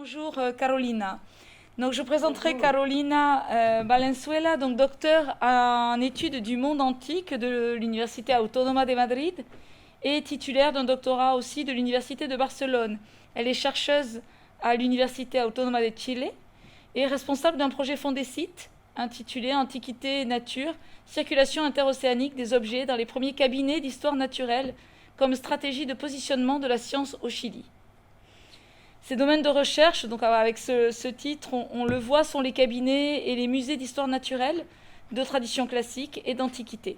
Bonjour Carolina. Donc je présenterai Carolina Valenzuela, donc docteur en études du monde antique de l'Université Autónoma de Madrid et titulaire d'un doctorat aussi de l'Université de Barcelone. Elle est chercheuse à l'Université Autónoma de Chile et responsable d'un projet Fondecit intitulé Antiquité et nature, circulation interocéanique des objets dans les premiers cabinets d'histoire naturelle comme stratégie de positionnement de la science au Chili. Ces domaines de recherche, donc avec ce titre, on le voit, sont les cabinets et les musées d'histoire naturelle, de tradition classique et d'antiquité.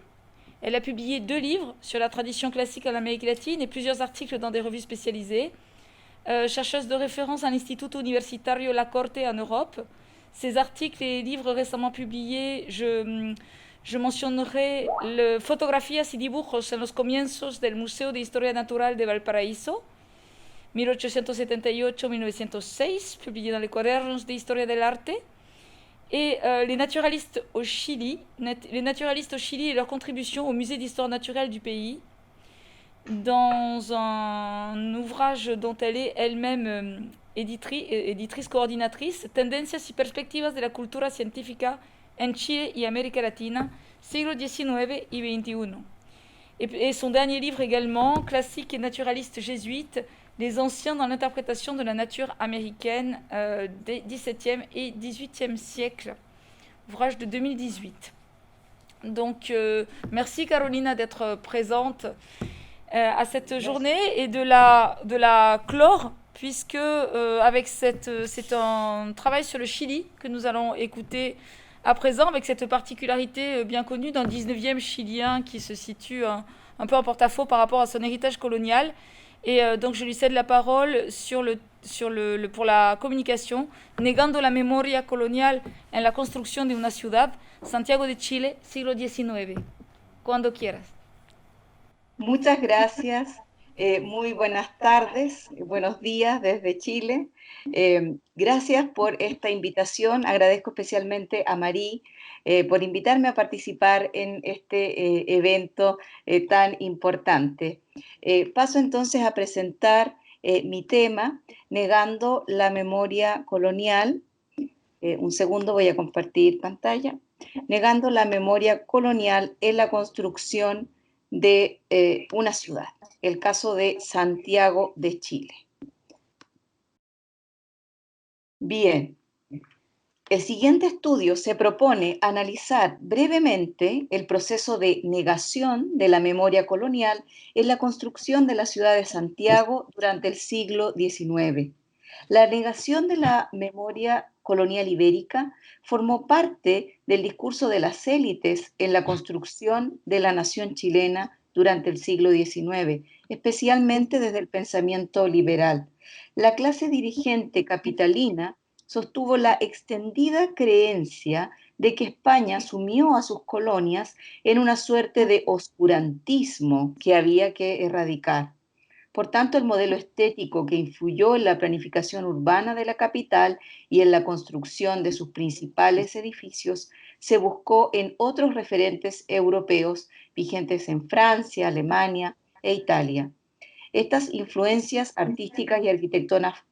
Elle a publié 2 livres sur la tradition classique en Amérique latine et plusieurs articles dans des revues spécialisées. Chercheuse de référence à l'Instituto Universitario La Corte en Europe. Ces articles et livres récemment publiés, je mentionnerai le Fotografías y dibujos en los comienzos del Museo de Historia Natural de Valparaíso, 1878-1906, publié dans les Cuadernos de Historia del Arte, et les naturalistes au Chili et leur contribution au musée d'histoire naturelle du pays, dans un ouvrage dont elle est elle-même éditrice coordinatrice, Tendencias y perspectivas de la cultura científica en Chile y América Latina, siglo XIX y XXI. Et son dernier livre également, Classique et naturaliste jésuite, les anciens dans l'interprétation de la nature américaine des XVIIe et XVIIIe siècles, ouvrage de 2018. Donc, merci Carolina d'être présente à cette journée et de la clore, puisque c'est un travail sur le Chili que nous allons écouter à présent, avec cette particularité bien connue d'un 19e chilien qui se situe un peu en porte-à-faux par rapport à son héritage colonial. Et donc je lui cède la parole pour la communication, Negando la memoria colonial en la construcción de una ciudad, Santiago de Chile, siglo XIX. Cuando quieras. Muchas gracias, muy buenas tardes, buenos días desde Chile. Gracias por esta invitación, agradezco especialmente a Marí por invitarme a participar en este evento tan importante. Paso entonces a presentar mi tema, Negando la memoria colonial. Un segundo, voy a compartir pantalla. Negando la memoria colonial en la construcción de una ciudad, el caso de Santiago de Chile. Bien, el siguiente estudio se propone analizar brevemente el proceso de negación de la memoria colonial en la construcción de la ciudad de Santiago durante el siglo XIX. La negación de la memoria colonial ibérica formó parte del discurso de las élites en la construcción de la nación chilena durante el siglo XIX, especialmente desde el pensamiento liberal. La clase dirigente capitalina sostuvo la extendida creencia de que España sumió a sus colonias en una suerte de oscurantismo que había que erradicar. Por tanto, el modelo estético que influyó en la planificación urbana de la capital y en la construcción de sus principales edificios se buscó en otros referentes europeos vigentes en Francia, Alemania e Italia. Estas influencias artísticas y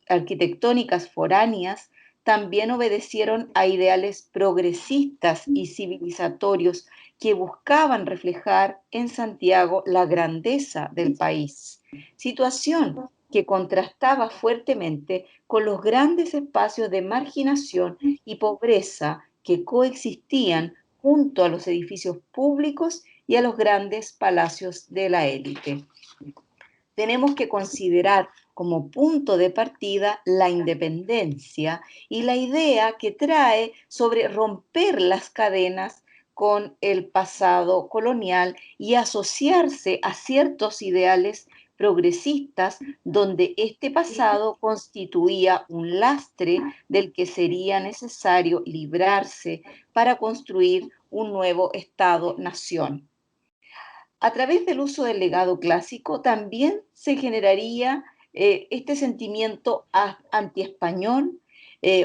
arquitectónicas foráneas también obedecieron a ideales progresistas y civilizatorios que buscaban reflejar en Santiago la grandeza del país, situación que contrastaba fuertemente con los grandes espacios de marginación y pobreza que coexistían junto a los edificios públicos y a los grandes palacios de la élite. Tenemos que considerar como punto de partida la independencia y la idea que trae sobre romper las cadenas con el pasado colonial y asociarse a ciertos ideales progresistas donde este pasado constituía un lastre del que sería necesario librarse para construir un nuevo Estado-nación. A través del uso del legado clásico también se generaría este sentimiento antiespañol,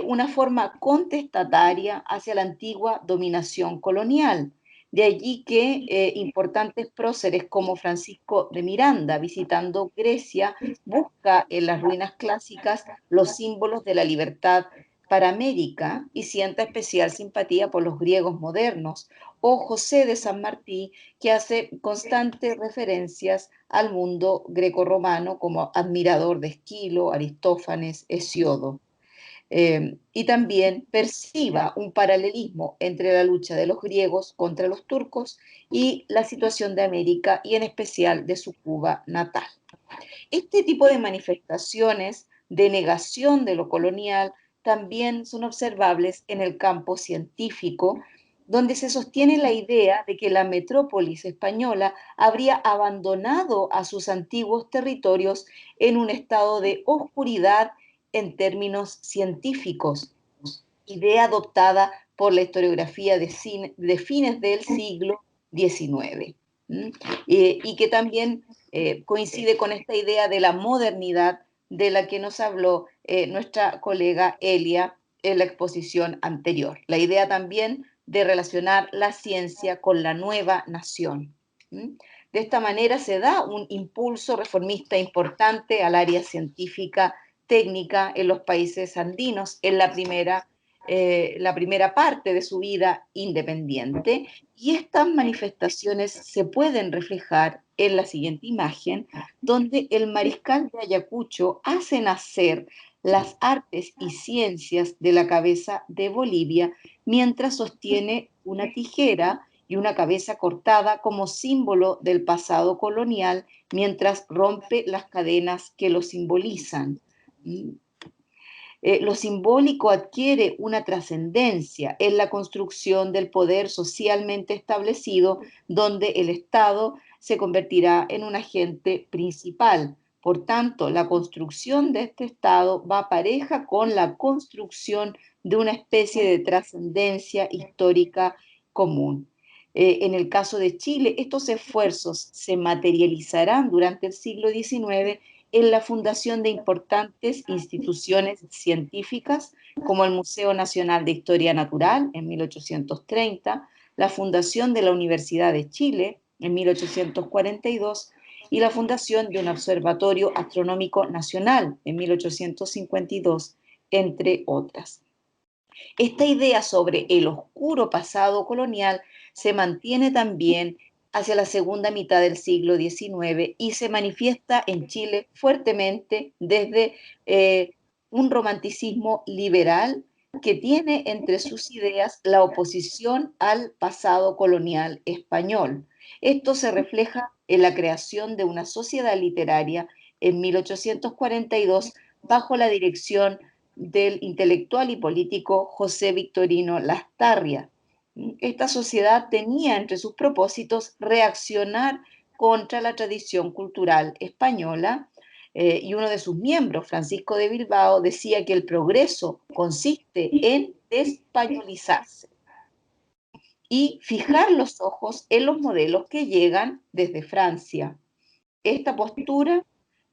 una forma contestataria hacia la antigua dominación colonial, De allí que importantes próceres como Francisco de Miranda, visitando Grecia, busca en las ruinas clásicas los símbolos de la libertad para América y sienta especial simpatía por los griegos modernos, o José de San Martí, que hace constantes referencias al mundo grecorromano como admirador de Esquilo, Aristófanes, Hesiodo. Y también perciba un paralelismo entre la lucha de los griegos contra los turcos y la situación de América y en especial de su Cuba natal. Este tipo de manifestaciones de negación de lo colonial también son observables en el campo científico, donde se sostiene la idea de que la metrópolis española habría abandonado a sus antiguos territorios en un estado de oscuridad en términos científicos, idea adoptada por la historiografía de fines del siglo XIX, y que también coincide con esta idea de la modernidad de la que nos habló nuestra colega Elia en la exposición anterior. La idea también de relacionar la ciencia con la nueva nación. De esta manera se da un impulso reformista importante al área científica técnica en los países andinos en la primera parte de su vida independiente, y estas manifestaciones se pueden reflejar en la siguiente imagen, donde el mariscal de Ayacucho hace nacer las artes y ciencias de la cabeza de Bolivia mientras sostiene una tijera y una cabeza cortada como símbolo del pasado colonial mientras rompe las cadenas que lo simbolizan. Lo simbólico adquiere una trascendencia en la construcción del poder socialmente establecido, donde el Estado se convertirá en un agente principal. Por tanto, la construcción de este Estado va pareja con la construcción de una especie de trascendencia histórica común. En el caso de Chile, estos esfuerzos se materializarán durante el siglo XIX en la fundación de importantes instituciones científicas como el Museo Nacional de Historia Natural en 1830, la fundación de la Universidad de Chile en 1842 y la fundación de un Observatorio Astronómico Nacional en 1852, entre otras. Esta idea sobre el oscuro pasado colonial se mantiene también hacia la segunda mitad del siglo XIX y se manifiesta en Chile fuertemente desde un romanticismo liberal que tiene entre sus ideas la oposición al pasado colonial español. Esto se refleja en la creación de una sociedad literaria en 1842 bajo la dirección del intelectual y político José Victorino Lastarria. Esta sociedad tenía entre sus propósitos reaccionar contra la tradición cultural española, y uno de sus miembros, Francisco de Bilbao, decía que el progreso consiste en despañolizarse y fijar los ojos en los modelos que llegan desde Francia. Esta postura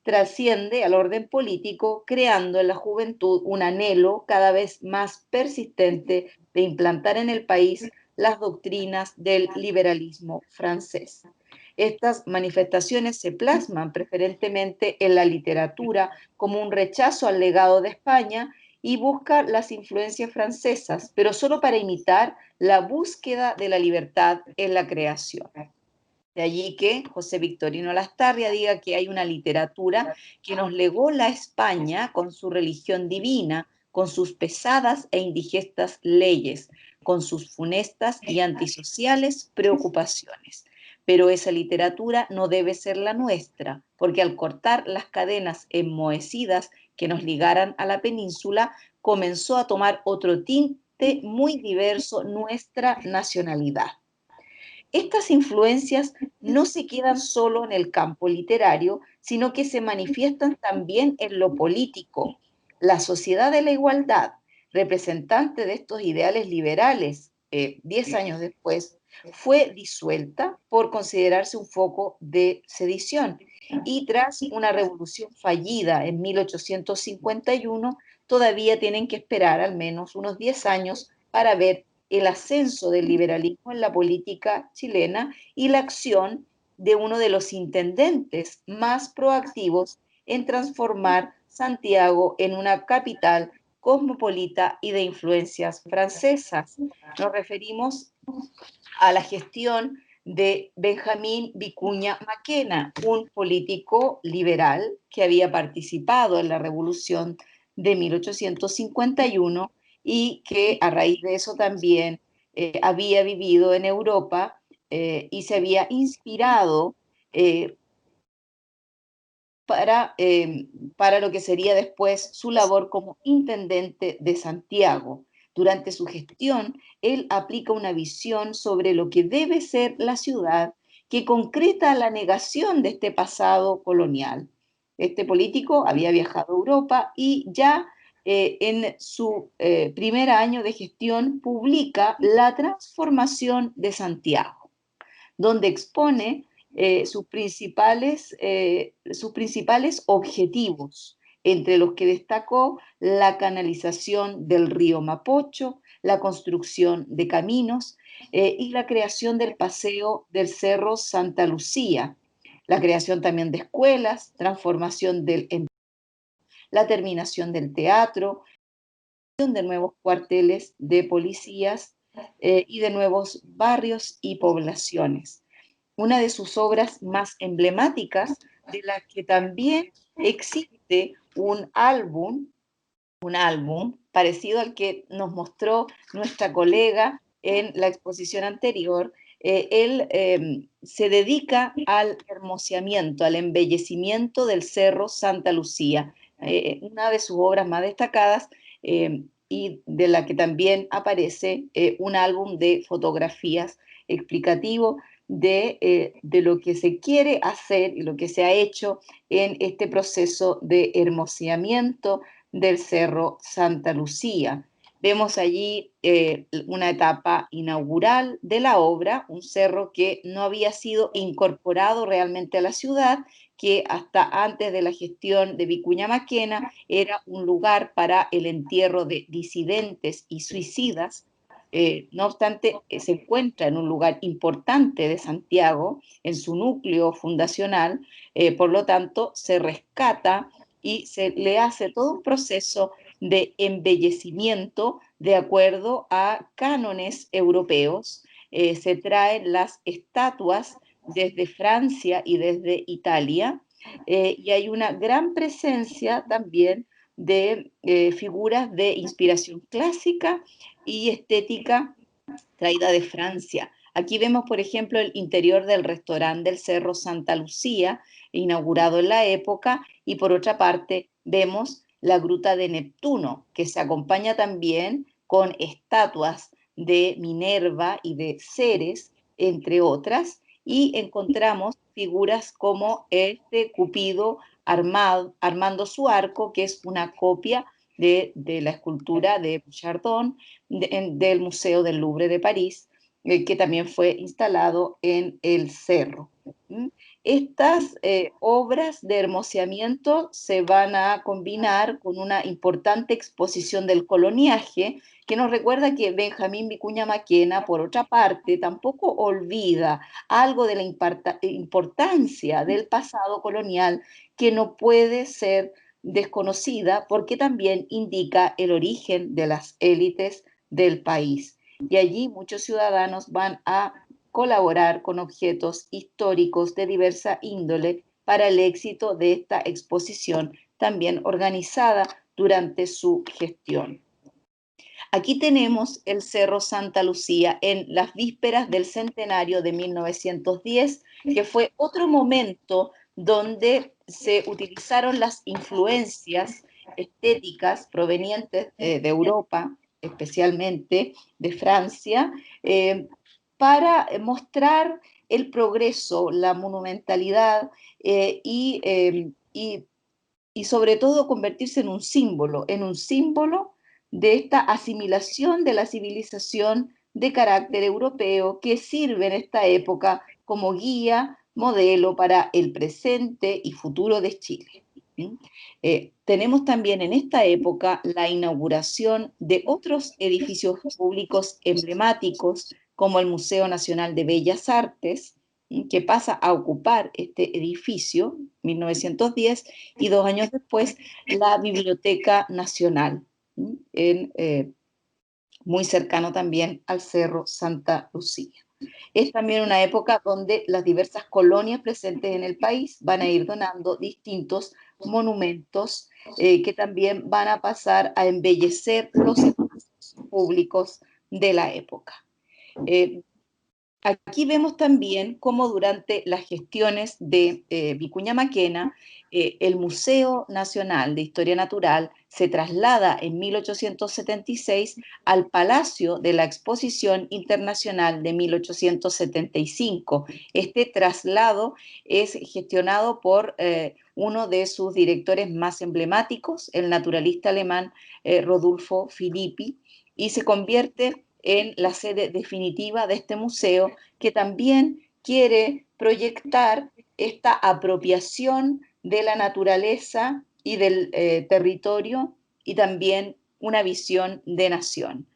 trasciende al orden político, creando en la juventud un anhelo cada vez más persistente de implantar en el país las doctrinas del liberalismo francés. Estas manifestaciones se plasman preferentemente en la literatura como un rechazo al legado de España y busca las influencias francesas, pero solo para imitar la búsqueda de la libertad en la creación. De allí que José Victorino Lastarria diga que hay una literatura que nos legó la España con su religión divina, con sus pesadas e indigestas leyes, con sus funestas y antisociales preocupaciones. Pero esa literatura no debe ser la nuestra, porque al cortar las cadenas enmohecidas que nos ligaran a la península, comenzó a tomar otro tinte muy diverso nuestra nacionalidad. Estas influencias no se quedan solo en el campo literario, sino que se manifiestan también en lo político. La Sociedad de la Igualdad, representante de estos ideales liberales, 10 años después, fue disuelta por considerarse un foco de sedición. Y tras una revolución fallida en 1851, todavía tienen que esperar al menos unos 10 años para ver el ascenso del liberalismo en la política chilena y la acción de uno de los intendentes más proactivos en transformar Santiago en una capital cosmopolita y de influencias francesas. Nos referimos a la gestión de Benjamín Vicuña Maquena, un político liberal que había participado en la Revolución de 1851 y que a raíz de eso también había vivido en Europa y se había inspirado eh, para lo que sería después su labor como intendente de Santiago. Durante su gestión, él aplica una visión sobre lo que debe ser la ciudad que concreta la negación de este pasado colonial. Este político había viajado a Europa y ya en su primer año de gestión publica La transformación de Santiago, donde expone sus principales objetivos, entre los que destacó la canalización del río Mapocho, la construcción de caminos y la creación del paseo del Cerro Santa Lucía, la creación también de escuelas, transformación la terminación del teatro, de nuevos cuarteles de policías y de nuevos barrios y poblaciones. Una de sus obras más emblemáticas, de la que también existe un álbum parecido al que nos mostró nuestra colega en la exposición anterior. Él se dedica al hermoseamiento, al embellecimiento del Cerro Santa Lucía, una de sus obras más destacadas y de la que también aparece un álbum de fotografías explicativo de lo que se quiere hacer y lo que se ha hecho en este proceso de hermoseamiento del Cerro Santa Lucía. Vemos allí una etapa inaugural de la obra, un cerro que no había sido incorporado realmente a la ciudad, que hasta antes de la gestión de Vicuña Maquena era un lugar para el entierro de disidentes y suicidas. No obstante, se encuentra en un lugar importante de Santiago, en su núcleo fundacional, por lo tanto, se rescata y se le hace todo un proceso de embellecimiento de acuerdo a cánones europeos. Se traen las estatuas desde Francia y desde Italia y hay una gran presencia también de figuras de inspiración clásica y estética traída de Francia. Aquí vemos, por ejemplo, el interior del restaurante del Cerro Santa Lucía, inaugurado en la época, y por otra parte vemos la Gruta de Neptuno, que se acompaña también con estatuas de Minerva y de Ceres, entre otras, y encontramos figuras como este Cupido armando su arco, que es una copia de la escultura de Chardon del Museo del Louvre de París, que también fue instalado en el cerro. Estas obras de hermoseamiento se van a combinar con una importante exposición del coloniaje, que nos recuerda que Benjamín Vicuña Maquena, por otra parte, tampoco olvida algo de la importancia del pasado colonial que no puede ser desconocida porque también indica el origen de las élites del país. Y allí muchos ciudadanos van a colaborar con objetos históricos de diversa índole para el éxito de esta exposición, también organizada durante su gestión. Aquí tenemos el Cerro Santa Lucía en las vísperas del centenario de 1910, que fue otro momento donde se utilizaron las influencias estéticas provenientes de Europa, especialmente de Francia, eh, para mostrar el progreso, la monumentalidad y sobre todo convertirse en un símbolo de esta asimilación de la civilización de carácter europeo que sirve en esta época como guía, modelo para el presente y futuro de Chile. ¿Mm? Tenemos también en esta época la inauguración de otros edificios públicos emblemáticos, como el Museo Nacional de Bellas Artes, que pasa a ocupar este edificio, 1910, y 2 años después la Biblioteca Nacional, muy cercano también al Cerro Santa Lucía. Es también una época donde las diversas colonias presentes en el país van a ir donando distintos monumentos que también van a pasar a embellecer los espacios públicos de la época. Eh, Aquí vemos también cómo durante las gestiones de Vicuña Maquena, el Museo Nacional de Historia Natural se traslada en 1876 al Palacio de la Exposición Internacional de 1875. Este traslado es gestionado por uno de sus directores más emblemáticos, el naturalista alemán Rodolfo Filippi, y se convierte en la sede definitiva de este museo, que también quiere proyectar esta apropiación de la naturaleza y del territorio, y también una visión de nación.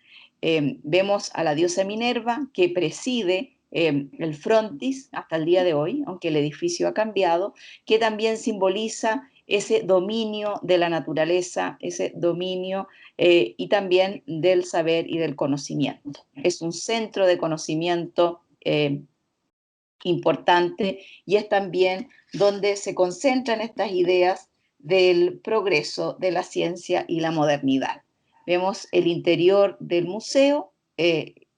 Vemos a la diosa Minerva, que preside el frontis hasta el día de hoy, aunque el edificio ha cambiado, que también simboliza ese dominio de la naturaleza, ese dominio y también del saber y del conocimiento. Es un centro de conocimiento importante, y es también donde se concentran estas ideas del progreso de la ciencia y la modernidad. Vemos el interior del museo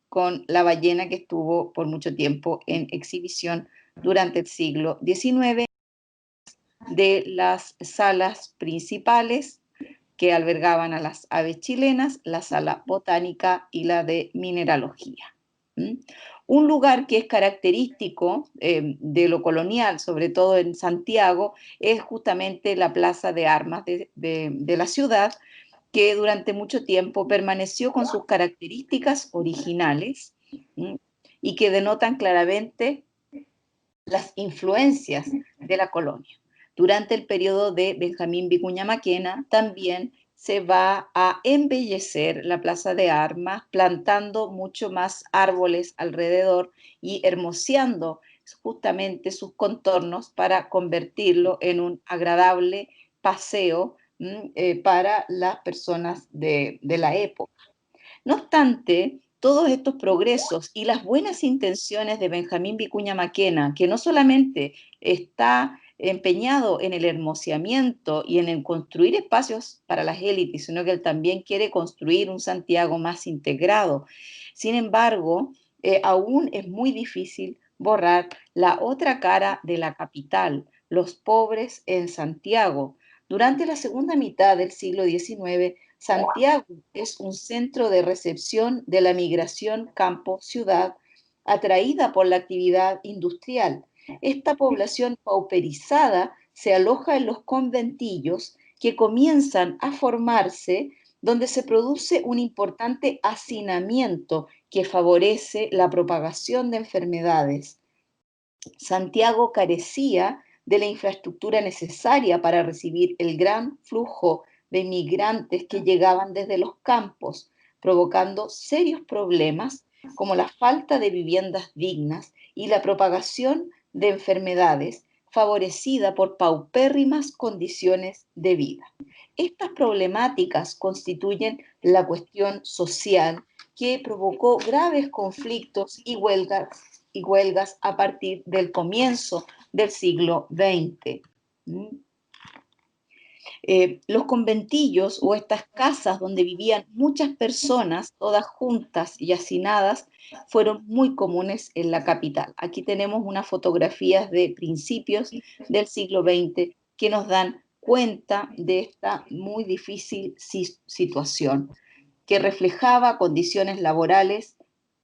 con la ballena, que estuvo por mucho tiempo en exhibición durante el siglo XIX, de las salas principales que albergaban a las aves chilenas, la sala botánica y la de mineralogía. ¿Mm? Un lugar que es característico de lo colonial, sobre todo en Santiago, es justamente la Plaza de Armas de la ciudad, que durante mucho tiempo permaneció con sus características originales, ¿m? Y que denotan claramente las influencias de la colonia. Durante el periodo de Benjamín Vicuña Maquena también se va a embellecer la Plaza de Armas, plantando mucho más árboles alrededor y hermoseando justamente sus contornos para convertirlo en un agradable paseo para las personas de la época. No obstante, todos estos progresos y las buenas intenciones de Benjamín Vicuña Maquena, que no solamente está empeñado en el hermoseamiento y en el construir espacios para las élites, sino que él también quiere construir un Santiago más integrado. Sin embargo, aún es muy difícil borrar la otra cara de la capital, los pobres en Santiago. Durante la segunda mitad del siglo XIX, Santiago es un centro de recepción de la migración campo-ciudad, atraída por la actividad industrial. Esta población pauperizada se aloja en los conventillos, que comienzan a formarse, donde se produce un importante hacinamiento que favorece la propagación de enfermedades. Santiago carecía de la infraestructura necesaria para recibir el gran flujo de inmigrantes que llegaban desde los campos, provocando serios problemas como la falta de viviendas dignas y la propagación de enfermedades, favorecida por paupérrimas condiciones de vida. Estas problemáticas constituyen la cuestión social que provocó graves conflictos y huelgas a partir del comienzo del siglo XX. Los conventillos, o estas casas donde vivían muchas personas, todas juntas y hacinadas, fueron muy comunes en la capital. Aquí tenemos unas fotografías de principios del siglo XX que nos dan cuenta de esta muy difícil situación, que reflejaba condiciones laborales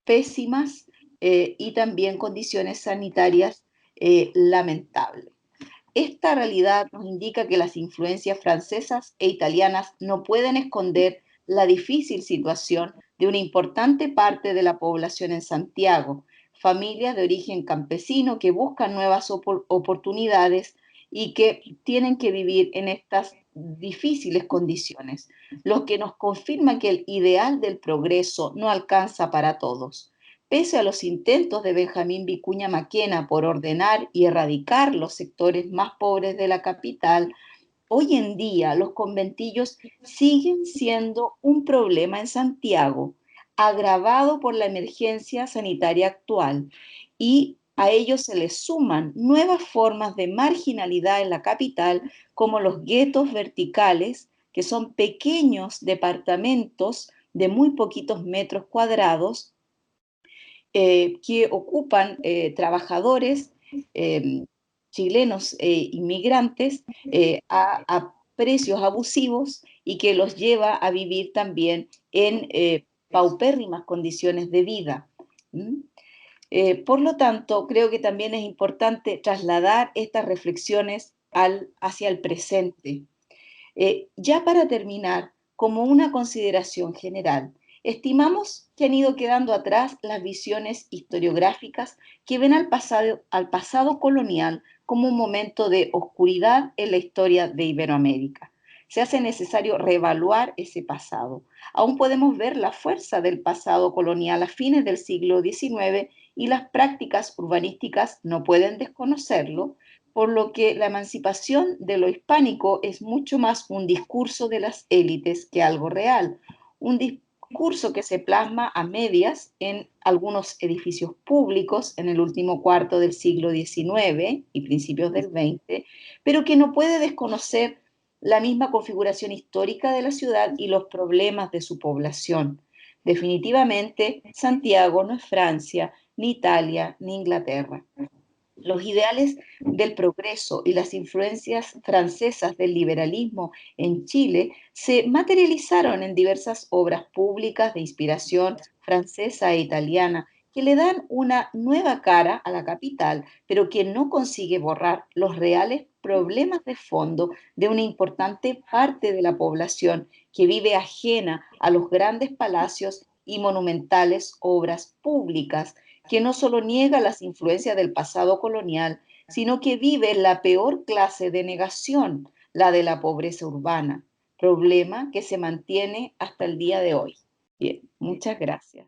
pésimas y también condiciones sanitarias lamentables. Esta realidad nos indica que las influencias francesas e italianas no pueden esconder la difícil situación de una importante parte de la población en Santiago, familias de origen campesino que buscan nuevas oportunidades y que tienen que vivir en estas difíciles condiciones, lo que nos confirma que el ideal del progreso no alcanza para todos. Pese a los intentos de Benjamín Vicuña Maquena por ordenar y erradicar los sectores más pobres de la capital, hoy en día los conventillos siguen siendo un problema en Santiago, agravado por la emergencia sanitaria actual, y a ellos se les suman nuevas formas de marginalidad en la capital, como los guetos verticales, que son pequeños departamentos de muy poquitos metros cuadrados que ocupan trabajadores eh, chilenos inmigrantes a precios abusivos y que los lleva a vivir también en paupérrimas condiciones de vida. ¿Mm? Por lo tanto, creo que también es importante trasladar estas reflexiones hacia el presente. Ya para terminar, como una consideración general, estimamos que han ido quedando atrás las visiones historiográficas que ven al pasado colonial como un momento de oscuridad en la historia de Iberoamérica. Se hace necesario reevaluar ese pasado. Aún podemos ver la fuerza del pasado colonial a fines del siglo XIX y las prácticas urbanísticas no pueden desconocerlo, por lo que la emancipación de lo hispánico es mucho más un discurso de las élites que algo real, un discurso que se plasma a medias en algunos edificios públicos en el último cuarto del siglo XIX y principios del XX, pero que no puede desconocer la misma configuración histórica de la ciudad y los problemas de su población. Definitivamente, Santiago no es Francia, ni Italia, ni Inglaterra. Los ideales del progreso y las influencias francesas del liberalismo en Chile se materializaron en diversas obras públicas de inspiración francesa e italiana que le dan una nueva cara a la capital, pero que no consigue borrar los reales problemas de fondo de una importante parte de la población que vive ajena a los grandes palacios y monumentales obras públicas, que no solo niega las influencias del pasado colonial, sino que vive la peor clase de negación, la de la pobreza urbana, problema que se mantiene hasta el día de hoy. Bien, muchas gracias.